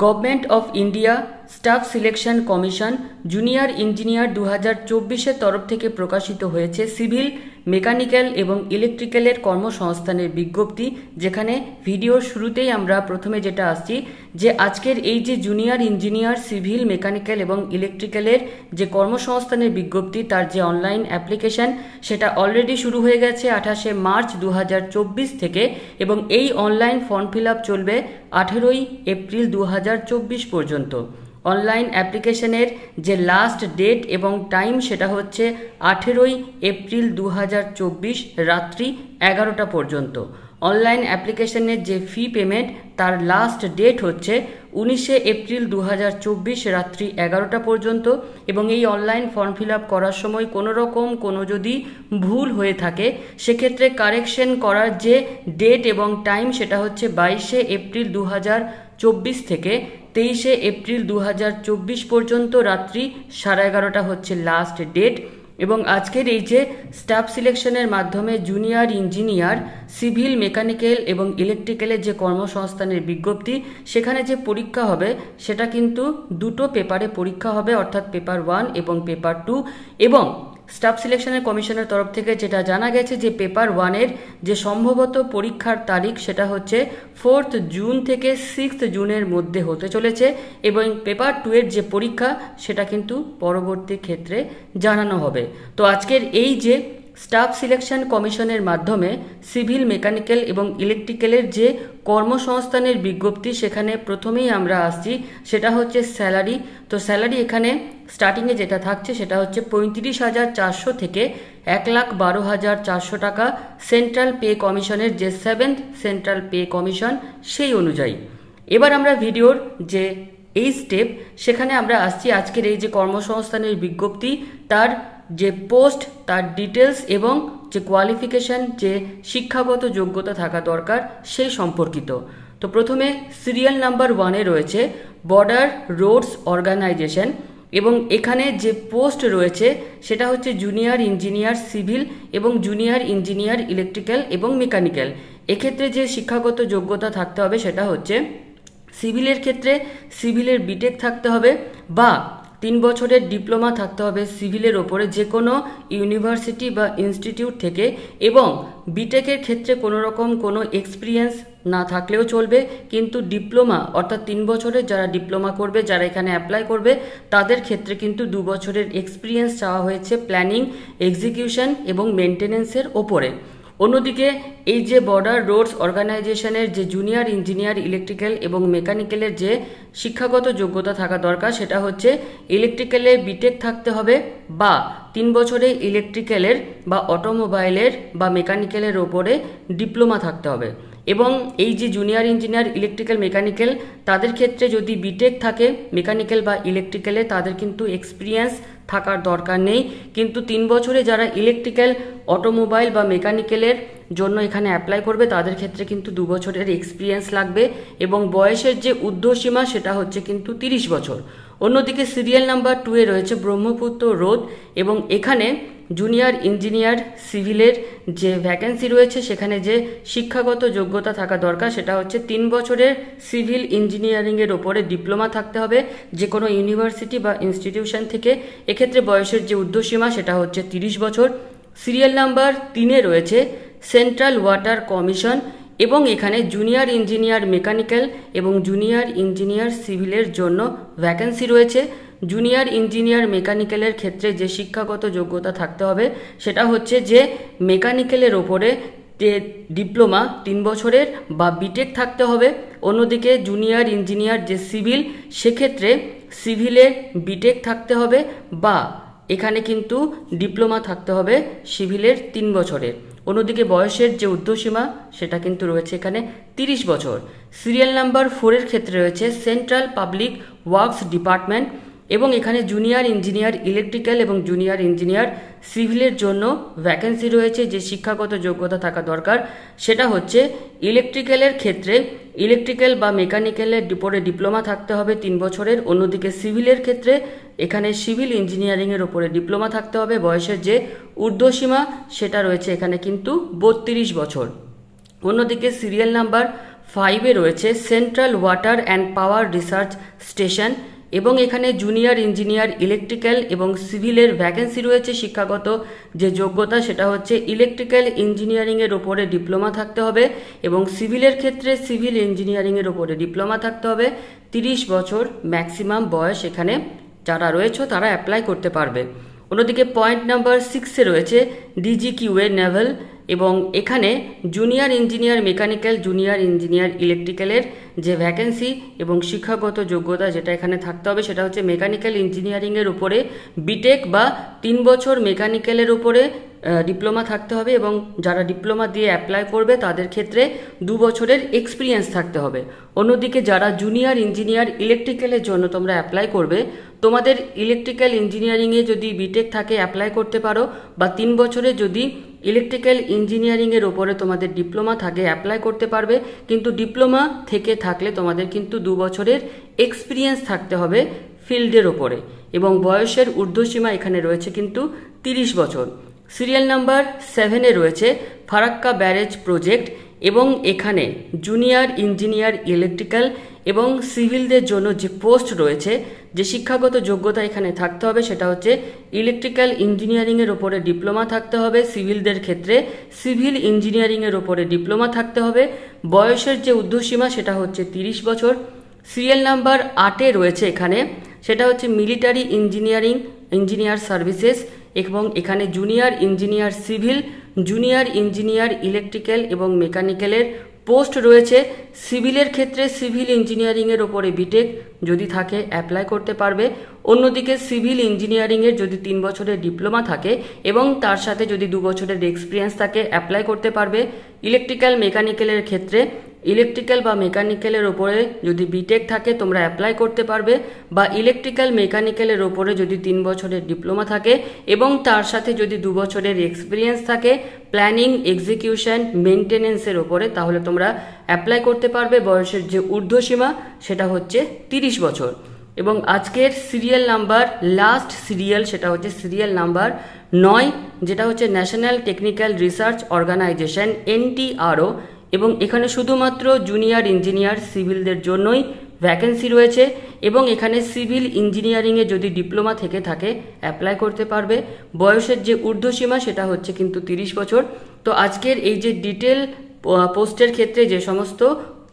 Government of India staff selection commission junior engineer 2024-এর তরফ থেকে প্রকাশিত হয়েছে সিভিল, মেকানিক্যাল এবং ইলেকট্রিক্যালের কর্মসংস্থানের বিজ্ঞপ্তি, যেখানে ভিডিওর শুরুতেই আমরা প্রথমে যেটা আসছি যে আজকের এই যে জুনিয়র ইঞ্জিনিয়ার সিভিল, মেকানিক্যাল এবং ইলেকট্রিক্যালের যে কর্মসংস্থানের বিজ্ঞপ্তি, তার যে অনলাইন অ্যাপ্লিকেশন সেটা অলরেডি শুরু হয়ে গেছে 28শে মার্চ 2024 থেকে, এবং এই অনলাইন ফর্ম ফিল আপ চলবে 18ই এপ্রিল 2024 পর্যন্ত। অনলাইন অ্যাপ্লিকেশনের যে লাস্ট ডেট এবং টাইম সেটা হচ্ছে 18ই এপ্রিল 2024 রাত্রি 11টা পর্যন্ত। অনলাইন অ্যাপ্লিকেশনের যে ফি পেমেন্ট তার লাস্ট ডেট হচ্ছে 19শে এপ্রিল 2024 রাত্রি 11টা পর্যন্ত, এবং এই অনলাইন ফর্ম ফিল আপ করার সময় কোনো যদি ভুল হয়ে থাকে সেক্ষেত্রে কারেকশন করার যে ডেট এবং টাইম সেটা হচ্ছে 22শে এপ্রিল 2024 থেকে 23শে এপ্রিল 2024 পর্যন্ত রাত্রি 11:30 হচ্ছে লাস্ট ডেট। এবং আজকের এই যে স্টাফ সিলেকশনের মাধ্যমে জুনিয়র ইঞ্জিনিয়ার সিভিল, মেকানিক্যাল এবং ইলেকট্রিক্যালের যে কর্মসংস্থানের বিজ্ঞপ্তি, সেখানে যে পরীক্ষা হবে সেটা কিন্তু দুটো পেপারে পরীক্ষা হবে, অর্থাৎ পেপার 1 এবং পেপার 2। এবং স্টাফ সিলেকশনের কমিশনের তরফ থেকে যেটা জানা গেছে যে পেপার 1-এর যে সম্ভবত পরীক্ষার তারিখ সেটা হচ্ছে 4 জুন থেকে 6 জুনের মধ্যে হতে চলেছে, এবং পেপার 2-এর যে পরীক্ষা সেটা কিন্তু পরবর্তী ক্ষেত্রে জানানো হবে। তো আজকের এই যে স্টাফ সিলেকশন কমিশনের মাধ্যমে সিভিল, মেকানিক্যাল এবং ইলেকট্রিক্যালের যে কর্মসংস্থানের বিজ্ঞপ্তি, সেখানে প্রথমেই আমরা আসছি সেটা হচ্ছে স্যালারি। তো স্যালারি এখানে স্টার্টিংয়ে যেটা থাকছে সেটা হচ্ছে 35,400 থেকে 1,12,400 টাকা, সেন্ট্রাল পে কমিশনের যে 7th সেন্ট্রাল পে কমিশন সেই অনুযায়ী। এবার আমরা ভিডিওর যে এই স্টেপ সেখানে আমরা আসছি আজকের এই যে কর্মসংস্থানের বিজ্ঞপ্তি, তার যে পোস্ট, তার ডিটেলস এবং যে কোয়ালিফিকেশন, যে শিক্ষাগত যোগ্যতা থাকা দরকার সেই সম্পর্কিত। তো প্রথমে সিরিয়াল নাম্বার 1-এ রয়েছে বর্ডার রোডস অর্গানাইজেশন, এবং এখানে যে পোস্ট রয়েছে সেটা হচ্ছে জুনিয়র ইঞ্জিনিয়ার সিভিল এবং জুনিয়র ইঞ্জিনিয়ার ইলেকট্রিক্যাল এবং মেকানিক্যাল। এক্ষেত্রে যে শিক্ষাগত যোগ্যতা থাকতে হবে সেটা হচ্ছে সিভিলের ক্ষেত্রে সিভিলের বিটেক থাকতে হবে বা 3 বছরের ডিপ্লোমা থাকতে হবে সিভিলের ওপরে যে কোনো ইউনিভার্সিটি বা ইনস্টিটিউট থেকে, এবং বিটেকের ক্ষেত্রে কোনো এক্সপিরিয়েন্স না থাকলেও চলবে, কিন্তু ডিপ্লোমা অর্থাৎ 3 বছরের যারা ডিপ্লোমা করবে, যারা এখানে অ্যাপ্লাই করবে তাদের ক্ষেত্রে কিন্তু 2 বছরের এক্সপিরিয়েন্স চাওয়া হয়েছে প্ল্যানিং, এক্সিকিউশন এবং মেনটেনেন্সের ওপরে। অন্যদিকে এই যে বর্ডার রোডস অর্গানাইজেশনের যে জুনিয়র ইঞ্জিনিয়ার ইলেকট্রিক্যাল এবং মেকানিক্যালের যে শিক্ষাগত যোগ্যতা থাকা দরকার সেটা হচ্ছে ইলেকট্রিক্যালে বিটেক থাকতে হবে বা 3 বছরে ইলেকট্রিক্যালের বা অটোমোবাইলের বা মেকানিক্যালের ওপরে ডিপ্লোমা থাকতে হবে। এবং এই যে জুনিয়র ইঞ্জিনিয়ার ইলেকট্রিক্যাল, মেকানিক্যাল তাদের ক্ষেত্রে যদি বিটেক থাকে মেকানিক্যাল বা ইলেকট্রিক্যালে, তাদের কিন্তু এক্সপিরিয়েন্স থাকার দরকার নেই, কিন্তু 3 বছরে যারা ইলেকট্রিক্যাল, অটোমোবাইল বা মেকানিক্যালের জন্য এখানে অ্যাপ্লাই করবে তাদের ক্ষেত্রে কিন্তু 2 বছরের এক্সপিরিয়েন্স লাগবে, এবং বয়সের যে ঊর্ধ্বসীমা সেটা হচ্ছে কিন্তু 30 বছর। অন্যদিকে সিরিয়াল নাম্বার 2-এ রয়েছে ব্রহ্মপুত্র রোড, এবং এখানে জুনিয়র ইঞ্জিনিয়ার সিভিলের যে ভ্যাকেন্সি রয়েছে সেখানে যে শিক্ষাগত যোগ্যতা থাকা দরকার সেটা হচ্ছে 3 বছরের সিভিল ইঞ্জিনিয়ারিংয়ের ওপরে ডিপ্লোমা থাকতে হবে যে কোনো ইউনিভার্সিটি বা ইনস্টিটিউশন থেকে। এক্ষেত্রে বয়সের যে ঊর্ধ্বসীমা সেটা হচ্ছে 30 বছর। সিরিয়াল নাম্বার 3-এ রয়েছে সেন্ট্রাল ওয়াটার কমিশন, এবং এখানে জুনিয়র ইঞ্জিনিয়ার মেকানিক্যাল এবং জুনিয়র ইঞ্জিনিয়ার সিভিলের জন্য ভ্যাকেন্সি রয়েছে। জুনিয়র ইঞ্জিনিয়ার মেকানিক্যালের ক্ষেত্রে যে শিক্ষাগত যোগ্যতা থাকতে হবে সেটা হচ্ছে যে মেকানিক্যালের ওপরে ডিপ্লোমা 3 বছরের বা বিটেক থাকতে হবে। অন্যদিকে জুনিয়র ইঞ্জিনিয়ার যে সিভিল, সেক্ষেত্রে সিভিলের বিটেক থাকতে হবে বা এখানে কিন্তু ডিপ্লোমা থাকতে হবে সিভিলের 3 বছরের। অন্যদিকে বয়সের যে ঊর্ধ্বসীমা সেটা কিন্তু রয়েছে এখানে 30 বছর। সিরিয়াল নাম্বার 4-এর ক্ষেত্রে রয়েছে সেন্ট্রাল পাবলিক ওয়ার্কস ডিপার্টমেন্ট, এবং এখানে জুনিয়র ইঞ্জিনিয়ার ইলেকট্রিক্যাল এবং জুনিয়র ইঞ্জিনিয়ার সিভিলের জন্য ভ্যাকেন্সি রয়েছে। যে শিক্ষাগত যোগ্যতা থাকা দরকার সেটা হচ্ছে ইলেকট্রিক্যালের ক্ষেত্রে ইলেকট্রিক্যাল বা মেকানিক্যালের উপরে ডিপ্লোমা থাকতে হবে 3 বছরের। অন্যদিকে সিভিলের ক্ষেত্রে এখানে সিভিল ইঞ্জিনিয়ারিংয়ের ওপরে ডিপ্লোমা থাকতে হবে। বয়সের যে ঊর্ধ্বসীমা সেটা রয়েছে এখানে কিন্তু 32 বছর। অন্যদিকে সিরিয়াল নাম্বার 5-এ রয়েছে central water and power research station এবং এখানে জুনিয়র ইঞ্জিনিয়ার ইলেকট্রিক্যাল এবং সিভিলের ভ্যাকেন্সি রয়েছে। শিক্ষাগত যে যোগ্যতা সেটা হচ্ছে ইলেকট্রিক্যাল ইঞ্জিনিয়ারিংয়ের ওপরে ডিপ্লোমা থাকতে হবে এবং সিভিলের ক্ষেত্রে সিভিল ইঞ্জিনিয়ারিংয়ের ওপরে ডিপ্লোমা থাকতে হবে। 30 বছর ম্যাক্সিমাম বয়স এখানে যারা রয়েছে তারা অ্যাপ্লাই করতে পারবে। অন্যদিকে পয়েন্ট নাম্বার 6-এ রয়েছে ডিজিকিউএ নেভাল এবং এখানে junior engineer mechanical junior engineer ইলেকট্রিক্যালের যে ভ্যাকেন্সি এবং শিক্ষাগত যোগ্যতা যেটা এখানে থাকতে হবে সেটা হচ্ছে মেকানিক্যাল ইঞ্জিনিয়ারিংয়ের উপরে বিটেক বা 3 বছর মেকানিক্যালের উপরে ডিপ্লোমা থাকতে হবে এবং যারা ডিপ্লোমা দিয়ে অ্যাপ্লাই করবে তাদের ক্ষেত্রে 2 বছরের এক্সপিরিয়েন্স থাকতে হবে। অন্যদিকে যারা জুনিয়র ইঞ্জিনিয়ার ইলেকট্রিক্যালের জন্য তোমরা অ্যাপ্লাই করবে, তোমাদের ইলেকট্রিক্যাল ইঞ্জিনিয়ারিংয়ে যদি বিটেক থাকে অ্যাপ্লাই করতে পারো বা 3 বছরে যদি ইলেকট্রিক্যাল ইঞ্জিনিয়ারিংয়ের ওপরে তোমাদের ডিপ্লোমা থাকে অ্যাপ্লাই করতে পারবে, কিন্তু ডিপ্লোমা থেকে থাকলে তোমাদের কিন্তু 2 বছরের এক্সপিরিয়েন্স থাকতে হবে ফিল্ডের ওপরে এবং বয়সের ঊর্ধ্বসীমা এখানে রয়েছে কিন্তু 30 বছর। সিরিয়াল নাম্বার 7-এ রয়েছে ফারাক্কা ব্যারেজ প্রজেক্ট এবং এখানে জুনিয়র ইঞ্জিনিয়ার ইলেকট্রিক্যাল এবং সিভিলদের জন্য যে পোস্ট রয়েছে, যে শিক্ষাগত যোগ্যতা এখানে থাকতে হবে সেটা হচ্ছে ইলেকট্রিক্যাল ইঞ্জিনিয়ারিংয়ের ওপরে ডিপ্লোমা থাকতে হবে, সিভিলদের ক্ষেত্রে সিভিল ইঞ্জিনিয়ারিংয়ের ওপরে ডিপ্লোমা থাকতে হবে। বয়সের যে ঊর্ধ্বসীমা সেটা হচ্ছে 30 বছর। সিরিয়াল নাম্বার 8-এ রয়েছে এখানে সেটা হচ্ছে মিলিটারি ইঞ্জিনিয়ার সার্ভিসেস এবং এখানে junior engineer civil junior engineer electrical এবং মেকানিক্যালের পোস্ট রয়েছে। সিভিলের ক্ষেত্রে সিভিল ইঞ্জিনিয়ারিংয়ের ওপরে বিটেক যদি থাকে অ্যাপ্লাই করতে পারবে। অন্যদিকে সিভিল ইঞ্জিনিয়ারিংয়ের যদি 3 বছরের ডিপ্লোমা থাকে এবং তার সাথে যদি 2 বছরের এক্সপিরিয়েন্স থাকে অ্যাপ্লাই করতে পারবে। ইলেকট্রিক্যাল মেকানিক্যালের ক্ষেত্রে ইলেকট্রিক্যাল বা মেকানিক্যালের ওপরে যদি বিটেক থাকে তোমরা অ্যাপ্লাই করতে পারবে বা ইলেকট্রিক্যাল মেকানিক্যালের ওপরে যদি 3 বছরের ডিপ্লোমা থাকে এবং তার সাথে যদি 2 বছরের এক্সপিরিয়েন্স থাকে প্ল্যানিং এক্সিকিউশন মেনটেনেন্সের ওপরে, তাহলে তোমরা অ্যাপ্লাই করতে পারবে। বয়সের যে ঊর্ধ্বসীমা সেটা হচ্ছে 30 বছর। এবং আজকের সিরিয়াল নাম্বার লাস্ট সিরিয়াল সেটা হচ্ছে সিরিয়াল নাম্বার 9, যেটা হচ্ছে national technical research organisation NTRO এবং এখানে শুধুমাত্র জুনিয়র ইঞ্জিনিয়ার সিভিলদের জন্যই ভ্যাকেন্সি রয়েছে এবং এখানে সিভিল ইঞ্জিনিয়ারিংয়ে যদি ডিপ্লোমা থেকে থাকে অ্যাপ্লাই করতে পারবে। বয়সের যে ঊর্ধ্বসীমা সেটা হচ্ছে কিন্তু 30 বছর। তো আজকের এই যে ডিটেল পোস্টের ক্ষেত্রে যে সমস্ত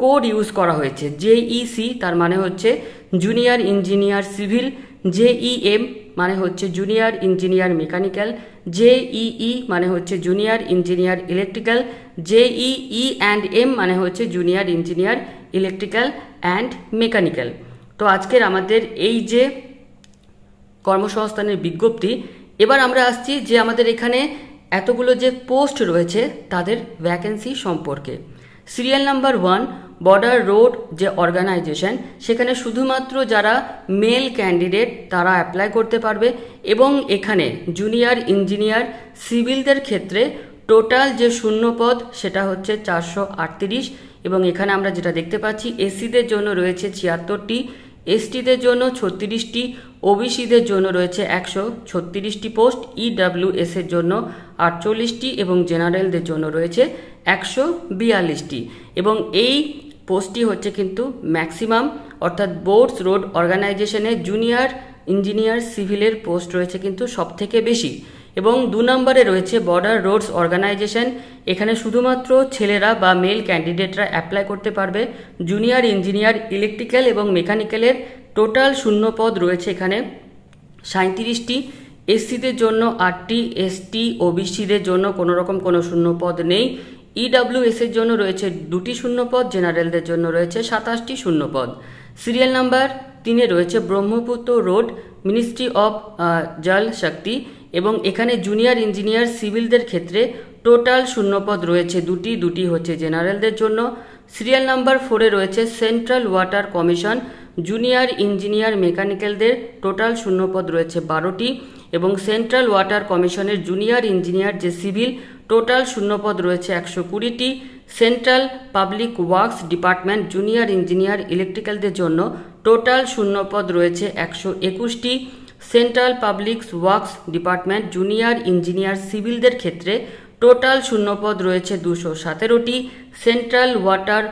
কোড ইউজ করা হয়েছে, JEC তার মানে হচ্ছে জুনিয়র ইঞ্জিনিয়ার সিভিল, JEM মানে হচ্ছে জুনিয়র ইঞ্জিনিয়ার মেকানিক্যাল, JEE মানে হচ্ছে জুনিয়র ইঞ্জিনিয়ার ইলেকট্রিক্যাল, JEE&M মানে হচ্ছে junior engineer electrical and mechanical. তো আজকের আমাদের এই যে কর্মসংস্থানের বিজ্ঞপ্তি, এবার আমরা আসছি যে আমাদের এখানে এতগুলো যে পোস্ট রয়েছে তাদের ভ্যাকেন্সি সম্পর্কে। সিরিয়াল নাম্বার 1 বর্ডার রোড যে অর্গানাইজেশন, সেখানে শুধুমাত্র যারা মেল ক্যান্ডিডেট তারা অ্যাপ্লাই করতে পারবে এবং এখানে জুনিয়র ইঞ্জিনিয়ার সিভিলদের ক্ষেত্রে টোটাল যে শূন্য পদ সেটা হচ্ছে 438 এবং এখানে আমরা যেটা দেখতে পাচ্ছি এসসিদের জন্য রয়েছে 76টি, এসটিদের জন্য 36টি, ওবিসিদের জন্য রয়েছে 136টি পোস্ট, EWS এর জন্য 48টি এবং জেনারেলদের জন্য রয়েছে 142টি এবং এই পোস্টটি হচ্ছে কিন্তু ম্যাক্সিমাম, অর্থাৎ বোর্ডস রোড অর্গানাইজেশনে জুনিয়র ইঞ্জিনিয়ার সিভিলের পোস্ট রয়েছে কিন্তু সব থেকে বেশি। এবং 2 নম্বরে রয়েছে বর্ডার রোডস অর্গানাইজেশন, এখানে শুধুমাত্র ছেলেরা বা মেল ক্যান্ডিডেটরা অ্যাপ্লাই করতে পারবে। জুনিয়র ইঞ্জিনিয়ার ইলেকট্রিক্যাল এবং মেকানিক্যালের টোটাল শূন্য পদ রয়েছে এখানে 37টি, এসসিদের জন্য 8টি, এসটি ওবিসিদের জন্য কোনো রকম কোনো শূন্য পদ নেই, EWS এর জন্য রয়েছে 2টি শূন্য পদ, জেনারেলদের জন্য রয়েছে 27টি শূন্য পদ। সিরিয়াল নাম্বার 3-এ রয়েছে ব্রহ্মপুত্র রোড মিনিস্ট্রি অফ জল শক্তি এবং এখানে জুনিয়র ইঞ্জিনিয়ার সিভিলদের ক্ষেত্রে টোটাল শূন্যপদ রয়েছে 2টি হচ্ছে জেনারেলদের জন্য। সিরিয়াল নাম্বার 4-এ রয়েছে central water commission junior engineer মেকানিক্যালদের টোটাল শূন্যপদ রয়েছে 12টি এবং সেন্ট্রাল ওয়াটার কমিশনের জুনিয়র ইঞ্জিনিয়ার যে সিভিল টোটাল শূন্যপদ রয়েছে 120টি। Central public works department junior engineer ইলেকট্রিক্যালদের জন্য টোটাল শূন্যপদ রয়েছে 121টি। Central public works department junior engineer সিভিলদের ক্ষেত্রে টোটাল শূন্যপদ রয়েছে 217টি। Central water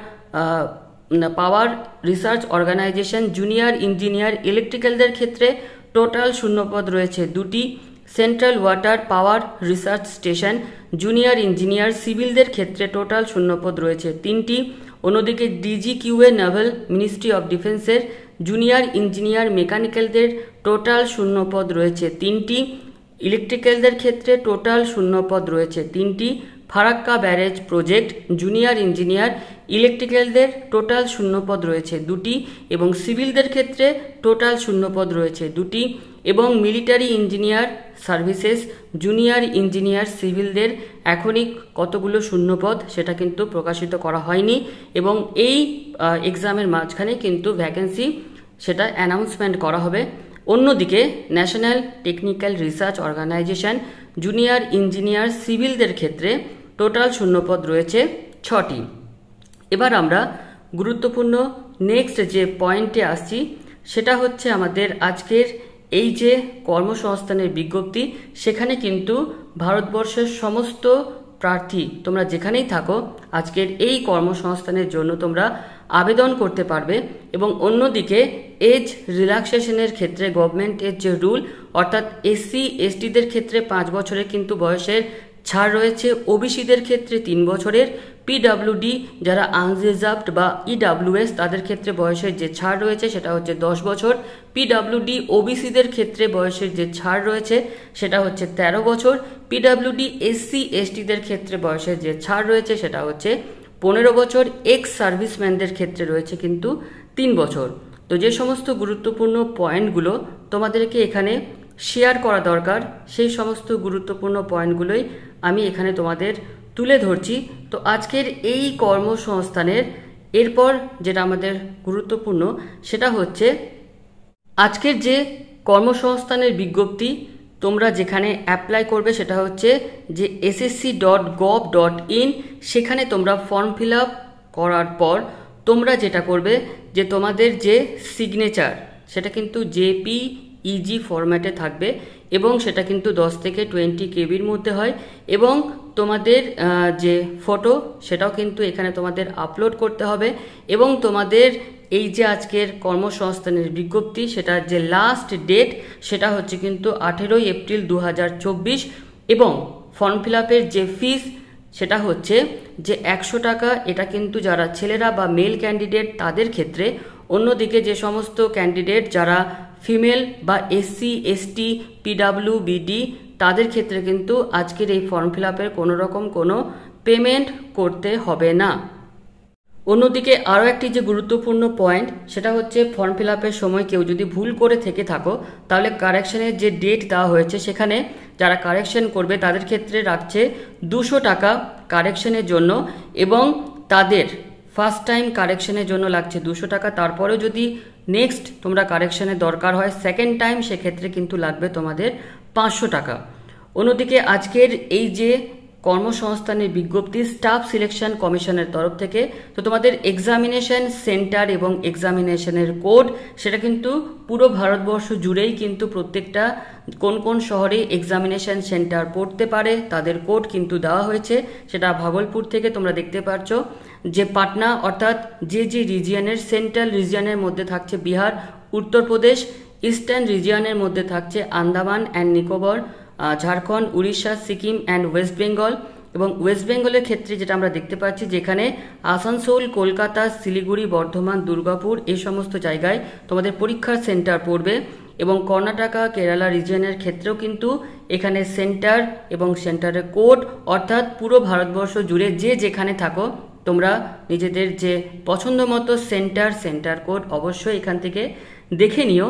power research organisation junior engineer ইলেকট্রিক্যালদের ক্ষেত্রে টোটাল শূন্যপদ রয়েছে 2টি। Central water power research station junior engineer সিভিলদের ক্ষেত্রে টোটাল শূন্যপদ রয়েছে 3টি। অন্যদিকে DGQA নেভাল মিনিস্ট্রি অফ ডিফেন্সের জুনিয়র ইঞ্জিনিয়ার মেকানিক্যালদের টোটাল শূন্যপদ রয়েছে 3টি। ইলেকট্রিক্যালদের ক্ষেত্রে টোটাল শূন্যপদ রয়েছে 3টি। Farakka barrage project junior engineer ইলেকট্রিক্যালদের টোটাল শূন্যপদ রয়েছে 2টি এবং সিভিলদের ক্ষেত্রে টোটাল শূন্যপদ রয়েছে 2টি। এবং military engineer services junior engineer সিভিলদের এখনই কতগুলো শূন্যপদ সেটা কিন্তু প্রকাশিত করা হয়নি এবং এই এক্সামের মাঝখানে কিন্তু ভ্যাকেন্সি সেটা অ্যানাউন্সমেন্ট করা হবে। অন্যদিকে national technical research organisation junior engineer সিভিলদের ক্ষেত্রে টোটাল শূন্যপদ রয়েছে 6টি। এবার আমরা গুরুত্বপূর্ণ নেক্সট যে পয়েন্টে আসছি সেটা হচ্ছে আমাদের আজকের এই যে কর্মসংস্থানের বিজ্ঞপ্তি, সেখানে কিন্তু ভারতবর্ষের সমস্ত প্রার্থী তোমরা যেখানেই থাকো আজকের এই কর্মসংস্থানের জন্য তোমরা আবেদন করতে পারবে। এবং অন্যদিকে এজ রিল্যাক্সেশনের ক্ষেত্রে গভর্নমেন্টের যে রুল, অর্থাৎ SC/STদের ক্ষেত্রে 5 বছরের কিন্তু বয়সের ছাড় রয়েছে, ওবিসিদের ক্ষেত্রে 3 বছরের, PWD যারা আনরিজার্ভড বা EWS তাদের ক্ষেত্রে বয়সের যে ছাড় রয়েছে সেটা হচ্ছে 10 বছর, PWD OBCদের ক্ষেত্রে বয়সের যে ছাড় রয়েছে সেটা হচ্ছে 13 বছর, PWD SC/STদের ক্ষেত্রে বয়সের যে ছাড় রয়েছে সেটা হচ্ছে 15 বছর, এক্স সার্ভিসম্যানদের ক্ষেত্রে রয়েছে কিন্তু 3 বছর। তো যে সমস্ত গুরুত্বপূর্ণ পয়েন্টগুলো তোমাদেরকে এখানে শেয়ার করা দরকার সেই সমস্ত গুরুত্বপূর্ণ পয়েন্টগুলোই আমি এখানে তোমাদের তুলে ধরছি। তো আজকের এই কর্মসংস্থানের এরপর যেটা আমাদের গুরুত্বপূর্ণ সেটা হচ্ছে আজকের যে কর্মসংস্থানের বিজ্ঞপ্তি তোমরা যেখানে অ্যাপ্লাই করবে সেটা হচ্ছে যে ssc.gov.in। সেখানে তোমরা ফর্ম ফিল আপ করার পর তোমরা যেটা করবে যে তোমাদের যে সিগনেচার সেটা কিন্তু JPEG ফরম্যাটে থাকবে এবং সেটা কিন্তু 10 থেকে 20 কেবির মধ্যে হয় এবং তোমাদের যে ফটো সেটাও কিন্তু এখানে তোমাদের আপলোড করতে হবে এবং তোমাদের এই যে আজকের কর্মসংস্থানের বিজ্ঞপ্তি সেটার যে লাস্ট ডেট সেটা হচ্ছে কিন্তু 18 এপ্রিল 2024 এবং ফর্ম ফিল আপের যে ফিস সেটা হচ্ছে যে 100 টাকা। এটা কিন্তু যারা ছেলেরা বা মেল ক্যান্ডিডেট তাদের ক্ষেত্রে, অন্যদিকে যে সমস্ত ক্যান্ডিডেট যারা ফিমেল বা SC/ST PWBD তাদের ক্ষেত্রে কিন্তু আজকের এই ফর্ম ফিল আপের কোনো রকম কোনো পেমেন্ট করতে হবে না। অন্যদিকে আরও একটি যে গুরুত্বপূর্ণ পয়েন্ট সেটা হচ্ছে ফর্ম ফিল আপের সময় কেউ যদি ভুল করে থেকে থাকো তাহলে কারেকশনের যে ডেট দেওয়া হয়েছে সেখানে যারা কারেকশন করবে তাদের ক্ষেত্রে রাখছে 200 টাকা কারেকশনের জন্য এবং তাদের ফার্স্ট টাইম কারেকশনের জন্য লাগছে 200 টাকা। তারপরেও যদি নেক্সট তোমরা কারেকশনের দরকার হয় সেকেন্ড টাইম সেক্ষেত্রে কিন্তু লাগবে তোমাদের 500 টাকা। অন্যদিকে আজকের এই যে কর্মসংস্থানের বিজ্ঞপ্তি স্টাফ সিলেকশন কমিশনের তরফ থেকে, তো তোমাদের এক্সামিনেশন সেন্টার এবং এক্সামিনেশনের কোড সেটা কিন্তু পুরো ভারতবর্ষ জুড়েই কিন্তু প্রত্যেকটা কোন কোন শহরে এক্সামিনেশন সেন্টার পড়তে পারে তাদের কোড কিন্তু দেওয়া হয়েছে। সেটা ভাগলপুর থেকে তোমরা দেখতে পাচ্ছ যে পাটনা অর্থাৎ যে রিজিয়নের সেন্ট্রাল রিজিয়নের মধ্যে থাকছে বিহার, উত্তরপ্রদেশ, ইস্টার্ন রিজিয়নের মধ্যে থাকছে Andaman and Nicobar, Jharkhand, Orissa, Sikkim and West Bengal এবং ওয়েস্ট বেঙ্গলের ক্ষেত্রে যেটা আমরা দেখতে পাচ্ছি যেখানে আসানসোল, কলকাতা, শিলিগুড়ি, বর্ধমান, দুর্গাপুর এই সমস্ত জায়গায় তোমাদের পরীক্ষার সেন্টার পড়বে এবং কর্ণাটকা, কেরালা রিজিয়নের ক্ষেত্রেও কিন্তু এখানে সেন্টার এবং সেন্টারের কোড অর্থাৎ পুরো ভারতবর্ষ জুড়ে যে যেখানে থাকো তোমরা নিজেদের যে পছন্দ মতো সেন্টার কোড অবশ্যই এখান থেকে দেখে নিও।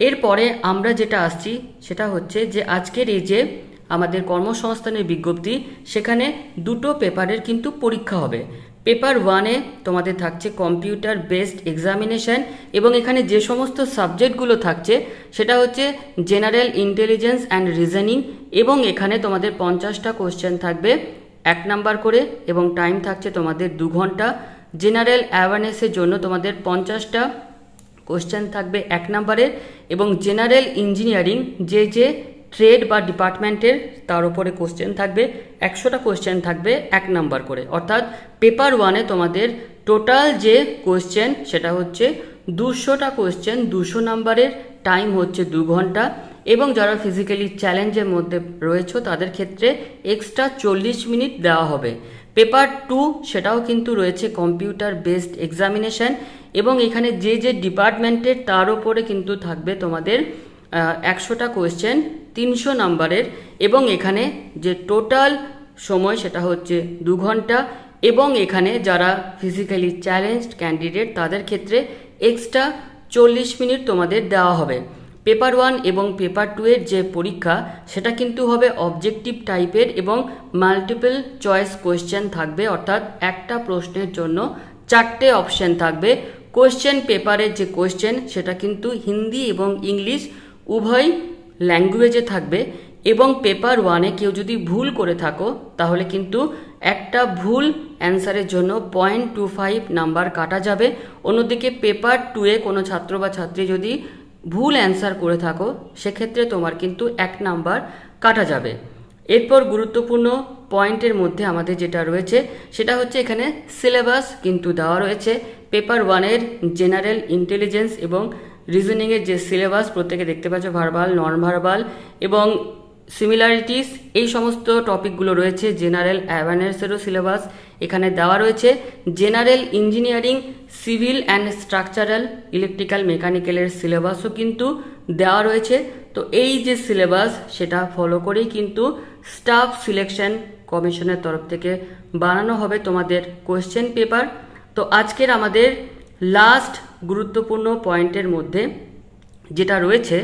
এরপরে আমরা যেটা আসছি সেটা হচ্ছে যে আজকের এই যে আমাদের কর্মসংস্থানের বিজ্ঞপ্তি সেখানে দুটো পেপারের কিন্তু পরীক্ষা হবে। পেপার 1-এ তোমাদের থাকছে কম্পিউটার বেসড এক্সামিনেশন এবং এখানে যে সমস্ত সাবজেক্টগুলো থাকছে সেটা হচ্ছে জেনারেল ইন্টেলিজেন্স অ্যান্ড রিজনিং এবং এখানে তোমাদের 50টা কোশ্চেন থাকবে 1 নাম্বার করে এবং টাইম থাকছে তোমাদের 2 ঘন্টা। জেনারেল অ্যাওয়ারনেসের জন্য তোমাদের 50টা কোশ্চেন থাকবে 1 নাম্বারের এবং জেনারেল ইঞ্জিনিয়ারিং যে ট্রেড বা ডিপার্টমেন্টের তার উপরে কোশ্চেন থাকবে, 100টা কোশ্চেন থাকবে 1 নাম্বার করে। অর্থাৎ পেপার 1-এ তোমাদের টোটাল যে কোশ্চেন সেটা হচ্ছে 200টা কোশ্চেন, 200 নাম্বারের, টাইম হচ্ছে 2 ঘন্টা। এবং যারা ফিজিক্যালি চ্যালেঞ্জের মধ্যে রয়েছে তাদের ক্ষেত্রে এক্সট্রা 40 মিনিট দেওয়া হবে। পেপার 2 সেটাও কিন্তু রয়েছে কম্পিউটার বেসড এক্সামিনেশন, এবং এখানে যে যে ডিপার্টমেন্টের তার উপরে কিন্তু থাকবে তোমাদের 100টা কোয়েশ্চেন 300 নাম্বারের, এবং এখানে যে টোটাল সময় সেটা হচ্ছে 2 ঘন্টা। এবং এখানে যারা ফিজিক্যালি চ্যালেঞ্জড ক্যান্ডিডেট তাদের ক্ষেত্রে এক্সট্রা 40 মিনিট তোমাদের দেওয়া হবে। পেপার 1 এবং পেপার 2 এর যে পরীক্ষা সেটা কিন্তু হবে অবজেক্টিভ টাইপের এবং মাল্টিপল চয়েস কোয়েশ্চেন থাকবে, অর্থাৎ একটা প্রশ্নের জন্য 4টে অপশন থাকবে। কোয়েশ্চেন পেপারের যে কোয়েশ্চেন সেটা কিন্তু হিন্দি এবং ইংলিশ উভয় ল্যাঙ্গুয়েজে থাকবে। এবং পেপার 1-এ কেউ যদি ভুল করে থাকো তাহলে কিন্তু একটা ভুল অ্যান্সারের জন্য 0.25 নাম্বার কাটা যাবে। অন্যদিকে পেপার 2-এ কোনো ছাত্র বা ছাত্রী যদি ভুল অ্যান্সার করে থাকো সেক্ষেত্রে তোমার কিন্তু 1 নাম্বার কাটা যাবে। এরপর গুরুত্বপূর্ণ পয়েন্টের মধ্যে আমাদের যেটা রয়েছে সেটা হচ্ছে এখানে সিলেবাস কিন্তু দেওয়া রয়েছে। পেপার 1-এর জেনারেল ইন্টেলিজেন্স এবং রিজনিংয়ের যে সিলেবাস প্রত্যেকে দেখতে পাচ্ছ, ভার্বাল, নন ভার্বাল এবং সিমিলারিটিস, এই সমস্ত টপিকগুলো রয়েছে। জেনারেল অ্যাওয়ারনেসেরও সিলেবাস এখানে দেওয়া রয়েছে। General engineering, civil and structural, electrical, মেকানিক্যালের সিলেবাসও কিন্তু দেওয়া রয়েছে। তো এই যে সিলেবাস সেটা ফলো করেই কিন্তু স্টাফ সিলেকশন কমিশনের তরফ থেকে বানানো হবে তোমাদের কোয়েশ্চেন পেপার। তো আজকের আমাদের লাস্ট গুরুত্বপূর্ণ পয়েন্টের মধ্যে যেটা রয়েছে,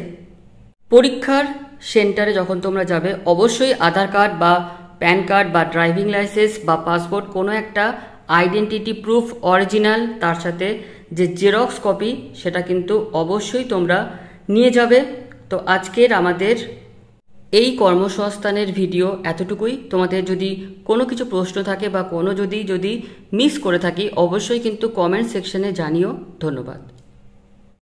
পরীক্ষার সেন্টারে যখন তোমরা যাবে অবশ্যই আধার কার্ড বা প্যান কার্ড বা ড্রাইভিং লাইসেন্স বা পাসপোর্ট কোনো একটা আইডেন্টিটি প্রুফ অরিজিনাল, তার সাথে যে জেরক্স কপি সেটা কিন্তু অবশ্যই তোমরা নিয়ে যাবে। তো আজকের আমাদের এই কর্মসংস্থানের ভিডিও এতটুকুই। তোমাদের যদি কোনো কিছু প্রশ্ন থাকে বা কোনো যদি মিস করে থাকি অবশ্যই কিন্তু কমেন্ট সেকশনে জানিও। ধন্যবাদ।